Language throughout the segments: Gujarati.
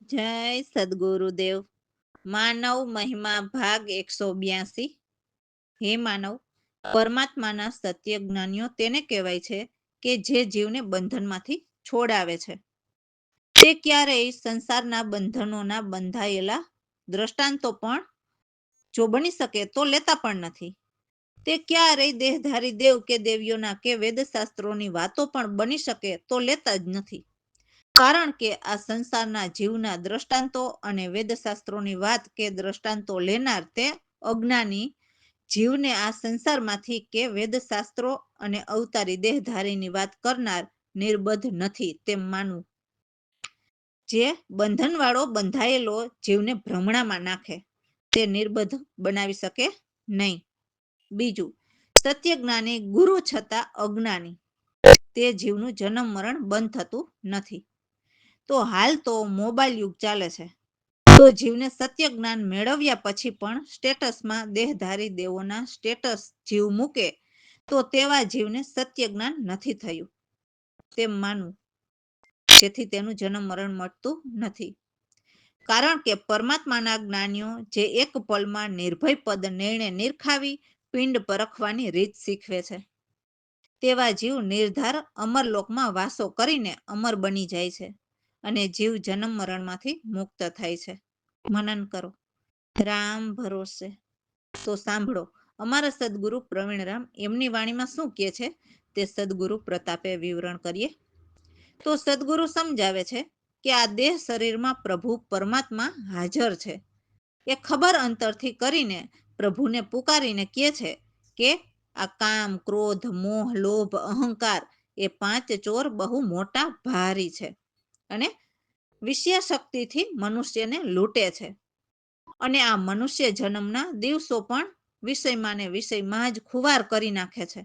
જય સદગુરુદેવ. માનવ મહિમા ભાગ 182. હે માનવ, પરમાત્માના સત્ય જ્ઞાનીઓ તેને કહેવાય છે કે જે જીવને બંધનમાંથી છોડાવે છે. તે ક્યારેય સંસારના બંધનોના બંધાયેલા દ્રષ્ટાંતો પણ જો બની શકે તો લેતા પણ નથી. તે ક્યારેય દેહધારી દેવ કે દેવીઓના કે વેદશાસ્ત્રોની વાતો પણ બની શકે તો લેતા જ નથી. કારણ કે આ સંસારના જીવના દ્રષ્ટાંતો અને વેદશાસ્ત્રોની વાત કે દ્રષ્ટાંતો લેનાર તે અજ્ઞાની જીવને આ સંસારમાંથી કે વેદશાસ્ત્રો અને અવતારી દેહધારીની વાત કરનાર નિર્બધ નથી તેમ માનવું. જે બંધનવાળો બંધાયેલો જીવને ભ્રમણામાં નાખે તે નિર્બધ બનાવી શકે નહીં. બીજું, સત્યજ્ઞાની ગુરુ છતાં અજ્ઞાની તે જીવનું જન્મ મરણ બંધ થતું નથી. તો હાલ તો મોબાઈલ યુગ ચાલે છે, તો જીવને સત્ય જ્ઞાન મેળવ્યા પછી પણ સ્ટેટસમાં દેહધારી દેવોના સ્ટેટસ જીવ મૂકે તો તેવા જીવને સત્ય જ્ઞાન નથી થયું તેમ માનવું. જેથી તેનું જન્મ મરણ મળતું નથી. કારણ કે પરમાત્માના જ્ઞાનીઓ જે એક પલમાં નિર્ભય પદ નિર્ણય નિરખાવી પિંડ પરખવાની રીત શીખવે છે. તેવા જીવ નિર્ધાર અમરલોકમાં વાસો કરીને અમર બની જાય છે અને જીવ જન્મ મરણમાંથી મુક્ત થાય છે. મનન કરો. રામ ભરોસે. તો સાંભળો, અમારા સદગુરુ પ્રવીણરામ એમની વાણીમાં શું કહે છે તે સદગુરુ પ્રતાપે વિવરણ કરીએ. તો સદગુરુ સમજાવે છે કે આ દેહ શરીરમાં પ્રભુ પરમાત્મા હાજર છે. એ ખબર અંતરથી કરીને પ્રભુને પુકારીને કહે છે કે આ કામ, ક્રોધ, મોહ, લોભ, અહંકાર એ 5 ચોર બહુ મોટા ભારી છે અને વિષય શક્તિથી મનુષ્યને લૂંટે છે. અને આ મનુષ્ય જન્મના દિવસો પણ વિષયમાં ને વિષયમાં જ ખુવાર કરી નાખે છે.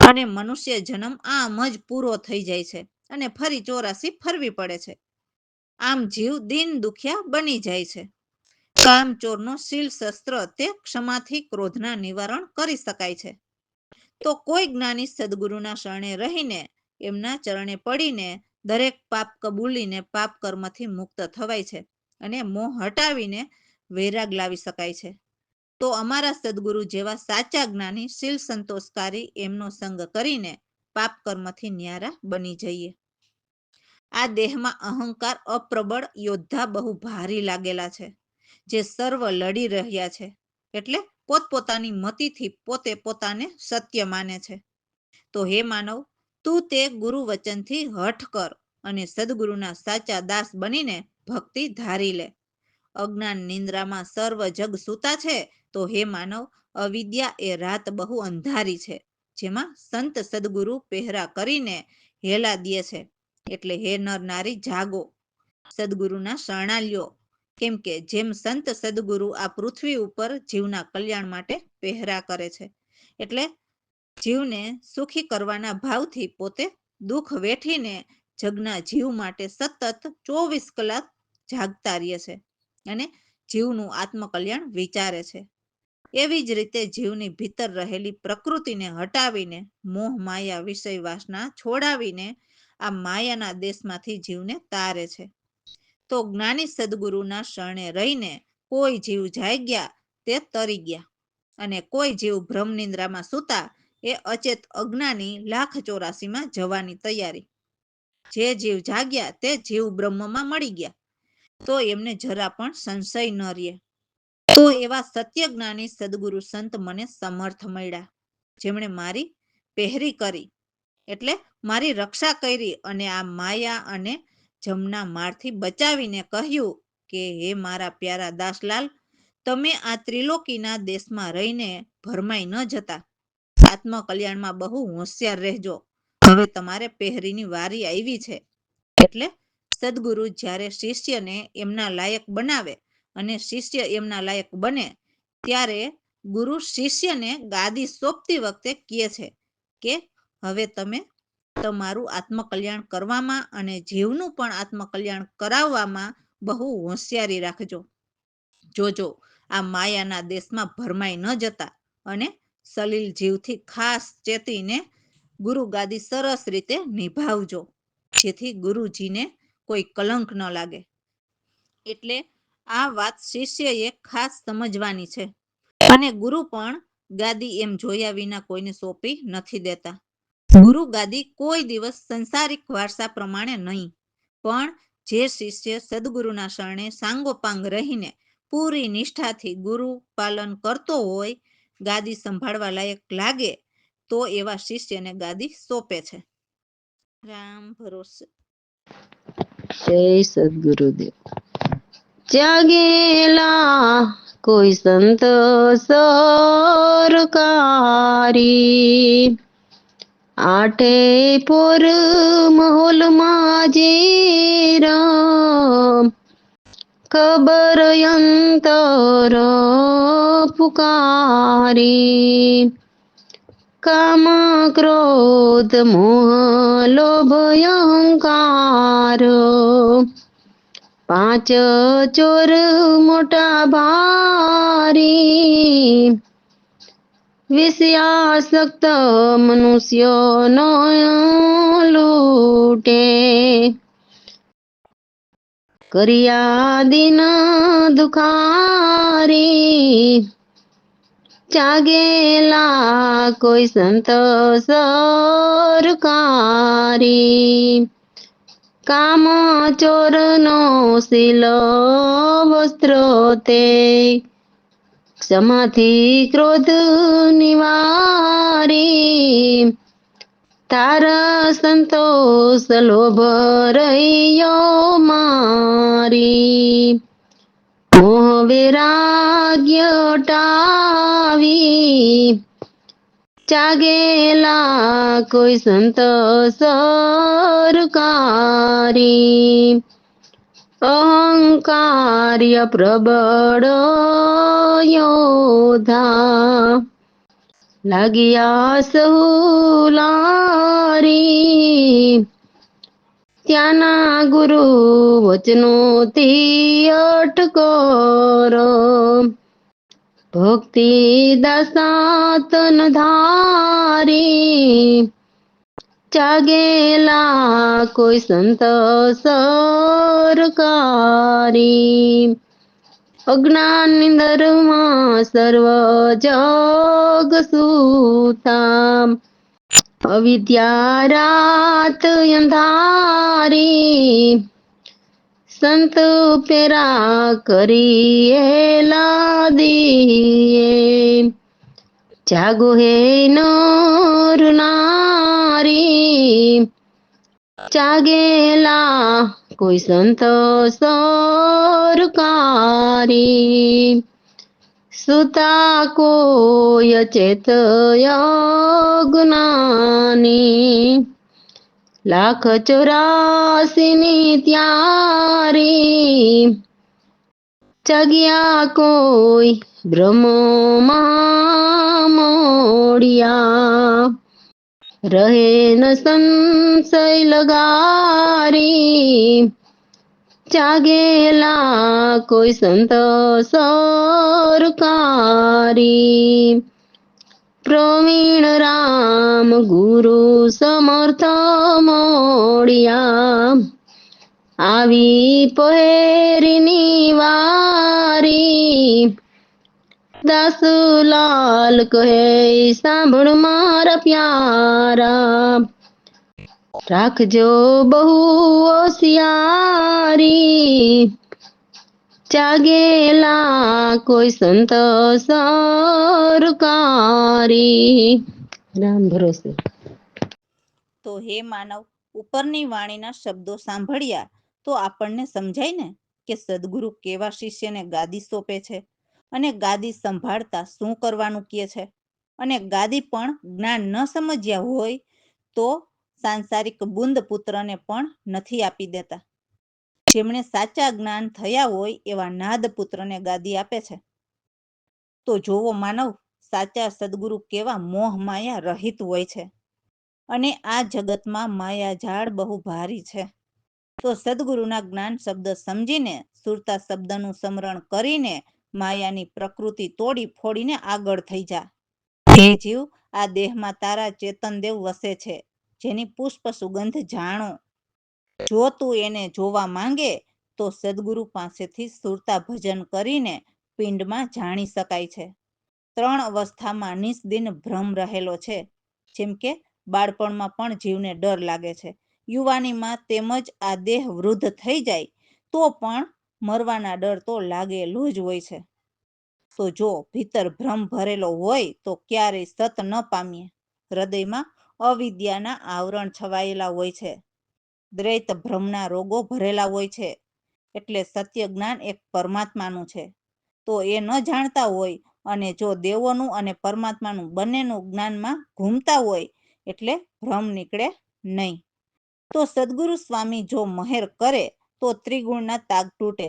અને મનુષ્ય જન્મ આમ જ પૂરો થઈ જાય છે અને ફરી 84 ફરવી પડે છે. આમ જીવ દિન દુખિયા બની જાય છે. કામચોરનો શીલ શસ્ત્ર તે ક્ષમાથી ક્રોધના નિવારણ કરી શકાય છે. તો કોઈ જ્ઞાની સદગુરુના શરણે રહીને એમના ચરણે પડીને દરેક પાપ કબૂલીને પાપ કર્મથી મુક્ત થવાય છે અને મોહ હટાવીને વૈરાગ લાવી શકાય છે. તો અમારા સદગુરુ જેવા સાચા જ્ઞાની શીલ સંતોષકારી એમનો સંગ કરીને પાપ કર્મથી ન્યારા બની જઈએ. આ દેહમાં અહંકાર અપ્રબળ યોદ્ધા બહુ ભારી લાગેલા છે, જે સર્વ લડી રહ્યા છે. એટલે પોતપોતાની મતિથી પોતે પોતાને સત્ય માને છે. તો હે માનવ, તું તે ગુરુ વચનથી હઠ કર અને સદગુરુના સાચા દાસ બનીને ભક્તિ ધારી લે. અજ્ઞાન નિંદ્રામાં સર્વ જગ સૂતા છે, તો હે માનવ, અવિદ્યા એ રાત બહુ અંધારી છે, જેમાં સંત સદગુરુ પહેરા કરીને હેલા દે છે. એટલે હે નર નારી જાગો, સદગુરુના શરણાલ્યો. કેમ કે જેમ સંત સદગુરુ આ પૃથ્વી ઉપર જીવના કલ્યાણ માટે પહેરા કરે છે, એટલે જીવને સુખી કરવાના ભાવથી પોતે દુઃખ વેઠીને જગના જીવ માટે સતત 24 કલાક જાગતા રહે છે અને જીવનું આત્મકલ્યાણ વિચારે છે. એવી જ રીતે જીવની ભીતર રહેલી પ્રકૃતિને હટાવીને મોહ માયા વિષય વાસના છોડાવીને આ માયાના દેશમાંથી જીવને તારે છે. તો જ્ઞાની સદગુરુના શરણે રહીને કોઈ જીવ જાગ્યા તે તરી ગયા અને કોઈ જીવ ભ્રમ નિંદ્રામાં સૂતા એ અચેત અજ્ઞાની 1,84,માં જવાની તૈયારી. જે જીવ જાગ્યા તે જીવ બ્રહ્મમાં મળી ગયા, તો એમને જરા પણ સંશય ન રહે. તો એવા સત્ય જ્ઞાની સદગુરુ સંત મને સમર્થ મળ્યા, જેમણે મારી પહેરી કરી એટલે મારી રક્ષા કરી અને આ માયા અને જમના મારથી બચાવીને કહ્યું કે હે મારા પ્યારા દાસલાલ, તમે આ ત્રિલોકીના દેશમાં રહીને ભરમાઈ ન જતા. આત્મકલ્યાણમાં બહુ હોશિયાર રહેજો. હવે તમારે પહેરીની વારી આવી છે. એટલે સદગુરુ જ્યારે શિષ્યને એમના લાયક બનાવે અને શિષ્ય એમના લાયક બને ત્યારે ગુરુ શિષ્યને ગાદી સોંપતી વખતે કહે છે કે હવે તમે તમારું આત્મકલ્યાણ કરવામાં અને જીવનું પણ આત્મકલ્યાણ કરાવવામાં બહુ હોશિયારી રાખજો. જોજો આ માયાના દેશમાં ભરમાઈ ન જતા અને સલીલ જીવથી ખાસ ચેતીને ગુરુ ગાદી સરસ રીતે નિભાવજો, જેથી ગુરુજીને કોઈ કલંક ન લાગે. એટલે આ વાત શિષ્યએ ખાસ સમજવાની છે. અને ગુરુ પણ ગાદી એમ જોયા વિના કોઈને સોંપી નથી દેતા. ગુરુ ગાદી કોઈ દિવસ સંસારિક વારસા પ્રમાણે નહીં, પણ જે શિષ્ય સદગુરુના શરણે સાંગોપાંગ રહીને પૂરી નિષ્ઠાથી ગુરુ પાલન કરતો હોય, ગાદી સંભાળવા લાયક લાગે તો એવા શિષ્યને ગાદી સોંપે છે. રામ ભરોસે. જય સદગુરુદેવ. જાગેલા કોઈ સંત સરકારી, આઠે પોર મહોલમાં જે રામ, ખબર અંતર પુકારી, કામ ક્રોધ મોહ લોભ અહંકાર, પાંચ ચોર મોટા ભારી, વિષયાસક્ત મનુષ્યનો લૂટે, કર્યા દિન દુખારી, જાગેલા કોઈ સંત સરકારી, કામ ચોરનો શીલ વસ્ત્ર તે, ક્ષમાથી ક્રોધ નિવારી, તારા સંતોષ લોભ રહ્યો મારી, મોહ વૈરાગ્ય ટાવી, જાગેલા કોઈ સંત સરકારી, અહંકાર્ય પ્રબળ યોધા, લાગ્યા સહુ લારી, ત્યાંના ગુરુ વચનોથી અટકોરો, ભક્તિ દાસાતન ધારી, જાગેલા કોઈ સંત સરકારી, અજ્ઞાન નિંદરમાં સર્વ જગ સૂતા, અવિદ્યા રાત અંધારી, સંત પેરા કરીએલા દીએ, જાગો હે નર નારી, જાગેલા કોઈ સંત સરકારી, સુતા કોઈ ચેત અજ્ઞાની, લાખ 84ની ત્યારી, જાગ્યા કોઈ બ્રહ્મમાં મોડિયા, રહે ન સંશય લગારી, જાગેલા કોઈ સંત સરકારી, પ્રવીણ રામ ગુરુ સમર્થ મોડિયા, આવી પહેરીની વારી, દાસલાલ કહે સાંભળ મારા પ્યારા, રાખજો બહુ હોશિયારી, જાગેલા કોઈ સંત સરકારી. રામ ભરોસે. તો હે માનવ, ઉપરની વાણીના શબ્દો સાંભળ્યા તો આપણને સમજાય ને કે સદગુરુ કેવા શિષ્યને ગાદી સોંપે છે, અને ગાદી સંભાળતા શું કરવાનું કહે છે. અને ગાદી પણ જ્ઞાન ન સમજ્યા હોય તો સાંસારિક બુંદ પુત્રને પણ નથી આપી દેતા. જેમણે સાચા જ્ઞાન થયા હોય એવા નાદ પુત્રને ગાદી આપે છે. તો જોવો માનવ, સાચા સદગુરુ કેવા મોહ માયા રહિત હોય છે. અને આ જગતમાં માયાજાળ બહુ ભારી છે. તો સદગુરુના જ્ઞાન શબ્દ સમજીને, સુરતા શબ્દનું સ્મરણ કરીને માયાની પ્રકૃતિ તોડી ફોડીને આગળ થઈ જા. હે જીવ, આ દેહમાં તારા ચેતનદેવ વસે છે, જેની પુષ્પ સુગંધ જાણો. જો તું એને જોવા માંગે તો તો સદગુરુ પાસેથી સુરતા ભજન કરીને પિંડમાં જાણી શકાય છે. 3 અવસ્થામાં નિસ્દિન ભ્રમ રહેલો છે. જેમ કે બાળપણમાં પણ જીવને ડર લાગે છે, યુવાનીમાં તેમજ આ દેહ વૃદ્ધ થઈ જાય તો પણ મરવાના ડર તો લાગેલો જ હોય છે. તો જો ભીતર ભ્રમ ભરેલો હોય તો ક્યારેય સત ન પામીએ. હૃદયમાં અવિદ્યાના આવરણ છવાયેલા હોય છે, દ્વૈત ભ્રમના રોગો ભરેલા હોય છે. એટલે સત્ય જ્ઞાન એક પરમાત્માનું છે. તો એ ન જાણતા હોય અને જો દેવોનું અને પરમાત્માનું બંનેનું જ્ઞાનમાં ઘૂમતા હોય એટલે ભ્રમ નીકળે નહીં. તો સદગુરુ સ્વામી જો મહેર કરે તો ત્રિગુણના તાગ તૂટે,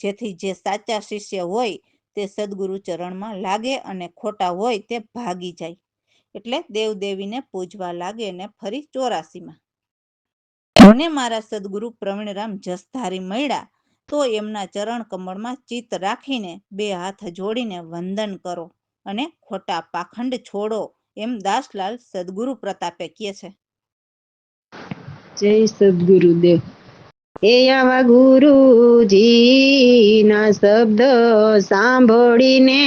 જેથી જે સાચા શિષ્ય હોય તે સદગુરુ ચરણમાં લાગે અને ખોટા હોય તે ભાગી જાય. એટલે દેવદેવીને પૂજવા લાગે ને ફરી 84માં. મને મારા સદગુરુ પ્રવીણરામ જસધારી મળ્યા તો એમના ચરણ કમળમાં ચિત્ત રાખીને 2 હાથ જોડીને વંદન કરો અને ખોટા પાખંડ છોડો, એમ દાસલાલ સદગુરુ પ્રતાપે કહે છે. જય સદગુરુદેવ. એ આવા ગુરુજીના શબ્દ સાંભળીને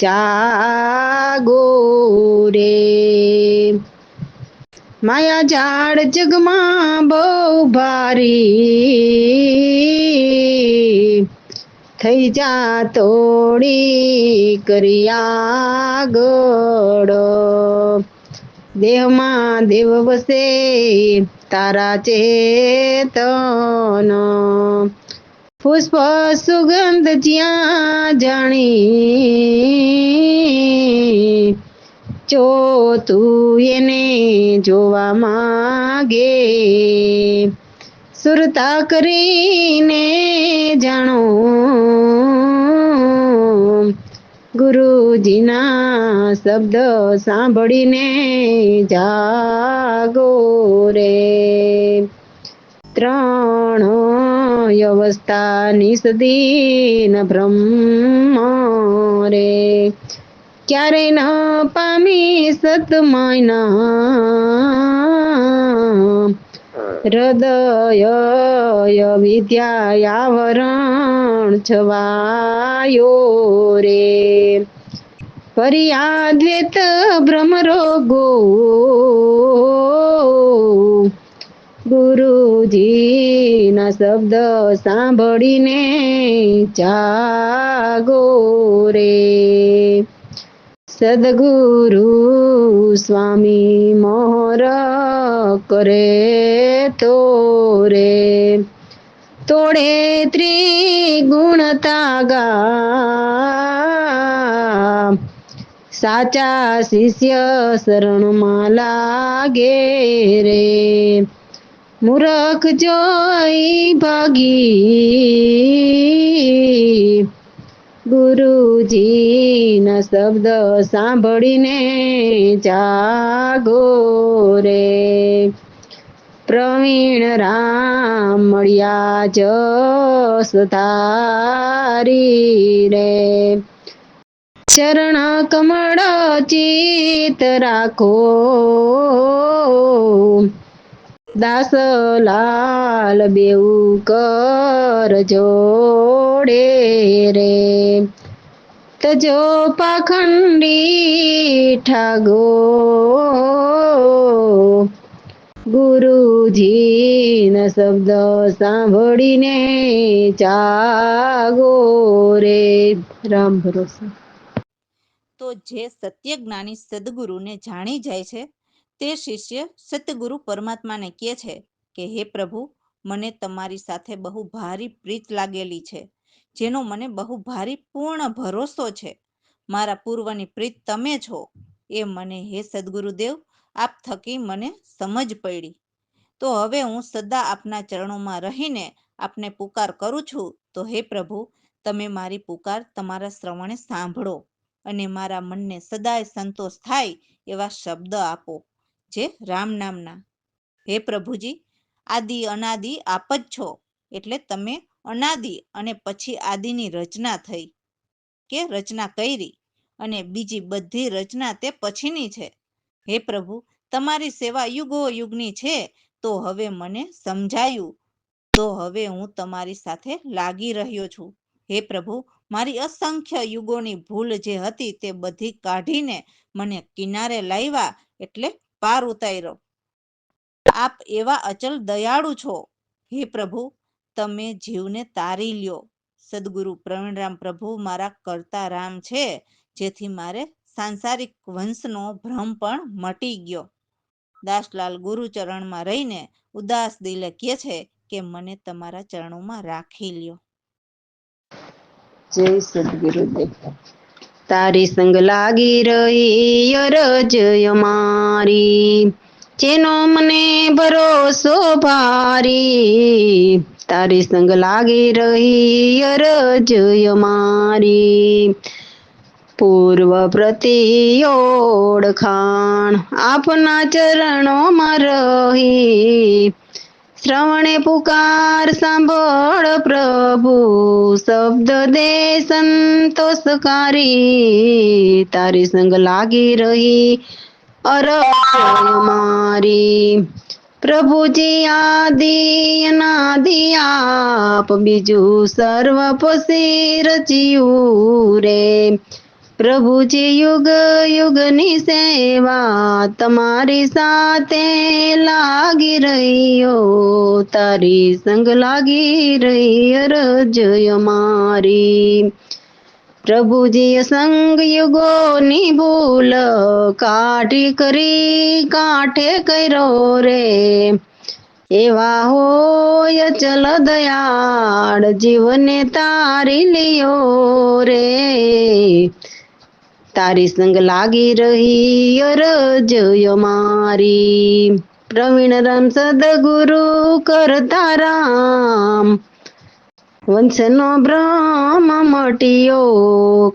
જાગો રે. માયા ઝાડ જગમાં બહુ ભારી, થઈ જા તોડી કરી આગળ. દેહમાં દેવ વસે તારા ચેતન, પુષ્પ સુગંધ જ્યાં જાણી, જો તું એને જોવા માંગે, સુરતા કરીને જાણો ગુરુજીના શબ્દ સાંભળીને જાગો રે. 3 અવસ્થા નિસ્દિન બ્રહ્મ રે, ક્યારે ન પામી સતમાયના, હૃદય વિદ્યા આવરણ છવાયો રે. પર્યાદ્વેત બ્રહ્મ રોગો ગુરુજીના શબ્દ સાંભળીને જાગો રે. સદગુરુ સ્વામી મોહર કરે તો રે, તોડે ત્રિગુણ તાગા, સાચા શિષ્ય શરણમાં લાગે રે. મૂરખ જોઈ ભાગી, ગુરુજીના શબ્દ સાંભળીને જાગો રે. પ્રવીણ રામ મળ્યા જસધારી રે, ચરણ કમળ ચિત રાખો, દાસલાલ બેઉ કર જોડે રે. તજો પાખંડી ઠાગો, ગુરુજીના શબ્દ સાંભળીને જાગો રે. રામ ભરોસે. તો જે સત્ય જ્ઞાની સદગુરુને જાણી જાય છે તે શિષ્ય સતગુરુ પરમાત્માને કહે છે કે હે પ્રભુ, મને તમારી સાથે બહુ ભારી પ્રીત લાગેલી છે, જેનો મને બહુ ભારી પૂર્ણ ભરોસો છે. મારા પૂર્વની પ્રીત તમે છો એ મને હે સદગુરુદેવ આપ થકી મને સમજ પડી. તો હવે હું સદા આપના ચરણોમાં રહીને આપને પુકાર કરું છું. તો હે પ્રભુ, તમે મારી પુકાર તમારા શ્રવણે સાંભળો અને મારા મનને સદાય સંતોષ થાય એવા શબ્દ આપો, જે રામ નામના. હે પ્રભુજી, આદિ અનાદિ આપ જ છો, એટલે તમે અનાદિ અને પછી આદિની રચના થઈ કે રચના કરી અને બીજી બધી રચના તે પછીની છે. હે પ્રભુ, તમારી સેવા યુગો યુગની છે. તો હવે મને સમજાયું તો હવે હું તમારી સાથે લાગી રહ્યો છું. હે પ્રભુ, મારી અસંખ્ય યુગોની ભૂલ જે હતી તે બધી કાઢીને મને કિનારે લાવ્યા, એટલે પાર ઉતાર્યો. આપ એવા અચલ દયાળુ છો. હે પ્રભુ, તમે જીવને તારી લ્યો. સદગુરુ પ્રવીણરામ પ્રભુ મારા કરતા રામ છે, જેથી મારે સાંસારિક વંશનો ભ્રમ પણ મટી ગયો. દાસલાલ ગુરુચરણમાં રહીને ઉદાસ દિલે કહે છે કે મને તમારા ચરણોમાં રાખી લ્યો. જય સદગુરુદેવ. તારી સંગ લાગી રહી અરજ અમારી, જેનો મને ભરોસો ભારી. તારી સંગ લાગી રહી અરજ અમારી, પૂર્વ પ્રતિ ઓળખાણ આપના ચરણોમાં રહી. શ્રવણે પુકાર સાંભળ પ્રભુ, શબ્દ દે સંતોષકારી. તારી સંગ લાગી રહી અરજ મારી, પ્રભુજી આદિ અનાદિ આપ, બીજું સર્વ પછી રચ્યું રે. પ્રભુજી યુગ યુગની સેવા, તમારી સાથે લાગી રહ્યો. તારી સંગ લાગી રહી અરજ અમારી. પ્રભુજી સંગ યુગોની ભૂલ કાઢી કરી કાંઠે કર્યો રે. એવા હોય ચલ દયાળ, જીવને તારી લિયો રે. તારી સંગ લાગી રહી અરજ અમારી. પ્રવીણરામ સદગુરુ કરતા રામ, વંશનો ભ્રમ મટ્યો.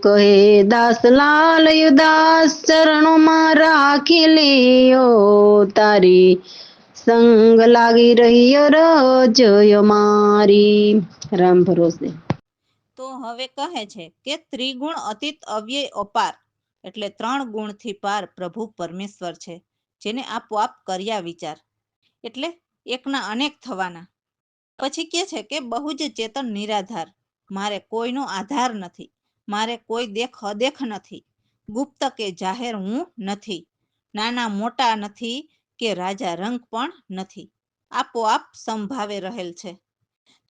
કહે દાસલાલ યુદાસ, ચરણોમાં રાખી લ્યો. તારી સંગ લાગી રહી અરજ અમારી. રામ ભરોસે. તો હવે કહે છે કે ત્રિગુણ અતીત અવ્યય અપાર, એટલે 3 ગુણથી પાર પ્રભુ પરમેશ્વર છે, જેને આપોઆપ કર્યા વિચાર, એટલે એકના અનેક થવાના. પછી કહે છે કે બહુ જ ચેતન નિરાધાર, મારે કોઈનો આધાર નથી, મારે કોઈ દેખ અદેખ નથી, ગુપ્ત કે જાહેર હું નથી, નાના મોટા નથી કે રાજા રંગ પણ નથી, આપોઆપ સંભાવે રહેલ છે.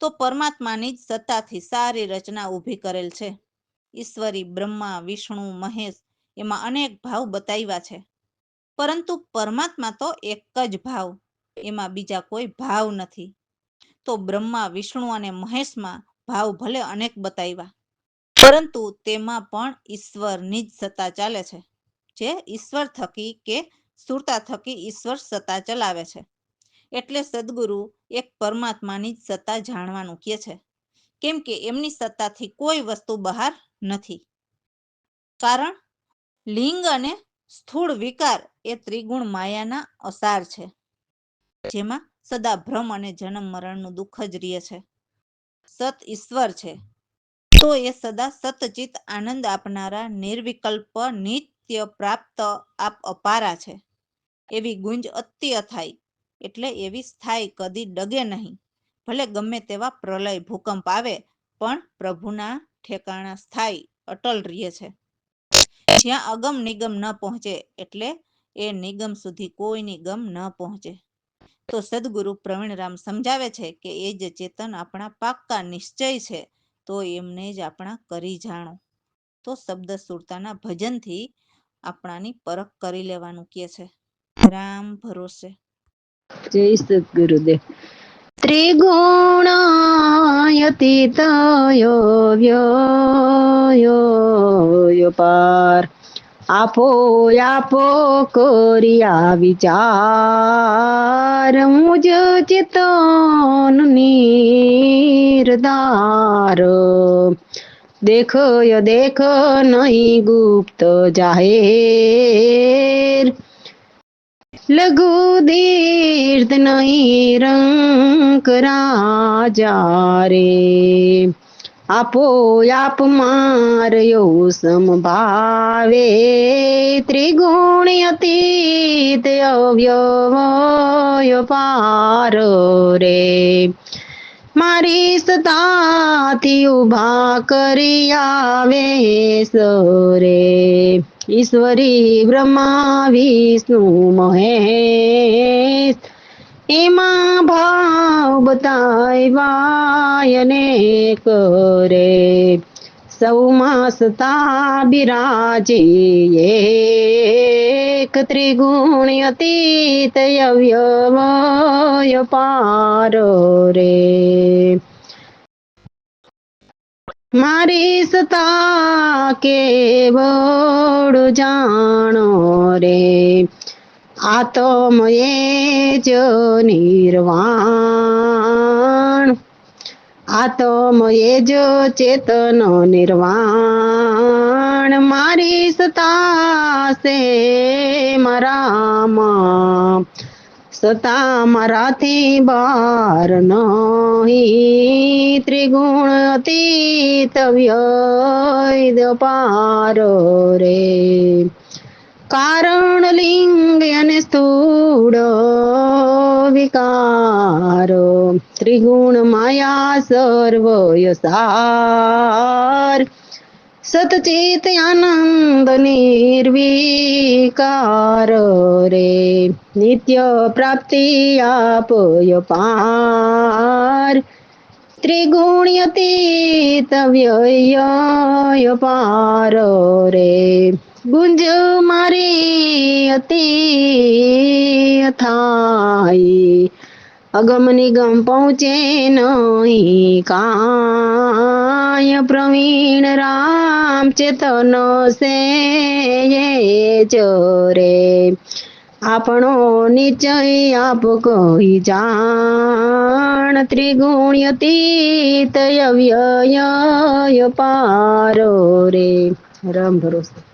તો પરમાત્માની જ સત્તાથી સારી રચના ઊભી કરેલ છે. ઈશ્વરી બ્રહ્મા વિષ્ણુ મહેશ એમાં અનેક ભાવ બતાવ્યા છે, પરંતુ પરમાત્મા તો એક જ ભાવ, એમાં બીજા કોઈ ભાવ નથી. તો બ્રહ્મા વિષ્ણુ અને મહેશમાં ભાવ ભલે અનેક બતાવ્યા, પરંતુ તેમાં પણ ઈશ્વરની જ સત્તા ચાલે છે, જે ઈશ્વર થકી કે સુરતા થકી ઈશ્વર સત્તા ચલાવે છે. એટલે સદગુરુ એક પરમાત્માની જ સત્તા જાણવાનું કહે છે, કેમ કે એમની સત્તાથી કોઈ વસ્તુ બહાર નથી. કારણ લિંગ અને સ્થૂળ વિકાર એ ત્રિગુણ માયાના અસાર છે, જેમાં સદા ભ્રમ અને જન્મ મરણનું દુઃખ જ રહે છે. સત ઈશ્વર છે, તો એ સદા સતચિત આનંદ આપનારા નિર્વિકલ્પ નિત્ય પ્રાપ્ત આપ અપારા છે. એવી ગુંજ અતિ અથાઈ, એટલે એવી સ્થાયી કદી ડગે નહીં. ભલે ગમે તેવા પ્રલય ભૂકંપ આવે, પણ પ્રભુના ઠેકાણા સ્થાયી અટલ રહે છે. જ્યાં અગમ નિગમ ન પહોંચે, એટલે એ નિગમ સુધી કોઈ નિગમ ન પહોંચે. તો સદગુરુ પ્રવીણરામ સમજાવે છે કે એ જ ચેતન આપણા પાક્કા નિશ્ચય છે, તો એમને જ આપણા કરી જાણો. તો શબ્દ સુરતાના ભજનથી આપણાની પરખ કરી લેવાનું કહે છે. રામ ભરોસે. જય સદગુરુદેવ. ત્રિગુણાયતિતયો પાર, આપો આપો કર્યા વિચાર. મુજ ચેતન નિર્ધાર, દેખ દેખ નહીં ગુપ્ત જાહેર. લઘુ દીર્ઘ નહીં રંક રાજા રે. આપો આપ માર્યો સમભાવે, ત્રિગુણી અતીત અવ્યય પાર રે. મારી સતાથી ઉભા કરી આવે સરે ઈશ્વરી બ્રહ્મા વિષ્ણુ મહેશ એમાં ભાવ બતાવ્યા અને કરે સૌમાં સતા બિરાજે એક ત્રિગુણ અતીત અવ્યય પાર રે મારી સતા કેવળ જાણો રે આતમ એ જ નિર્વાણ આતમ એ જ ચેતન નિર્વાણ મારી સતા સે મારામાં સતા મારાથી બાર નહીં ત્રિગુણ અતીત વ્યય પાર રે કારણ લિંગ અને સ્થૂળ વિકાર ત્રિગુણ માયા સર્વય સાર સતચિત આનંદ નિર્વિકાર રે નિત્ય પ્રાપ્તિ આપય પાર ત્રિગુણ્યતીત વ્યય પાર રે ગુંજ મારી અતિ થાય અગમ નિગમ પહોંચે નહીં કાય પ્રવીણ રામ ચેતન સે રે આપણો નિશ્ચય આપ કહી જાણ ત્રિગુણ્યતીત વ્યય પાર રે રામ ભરોસે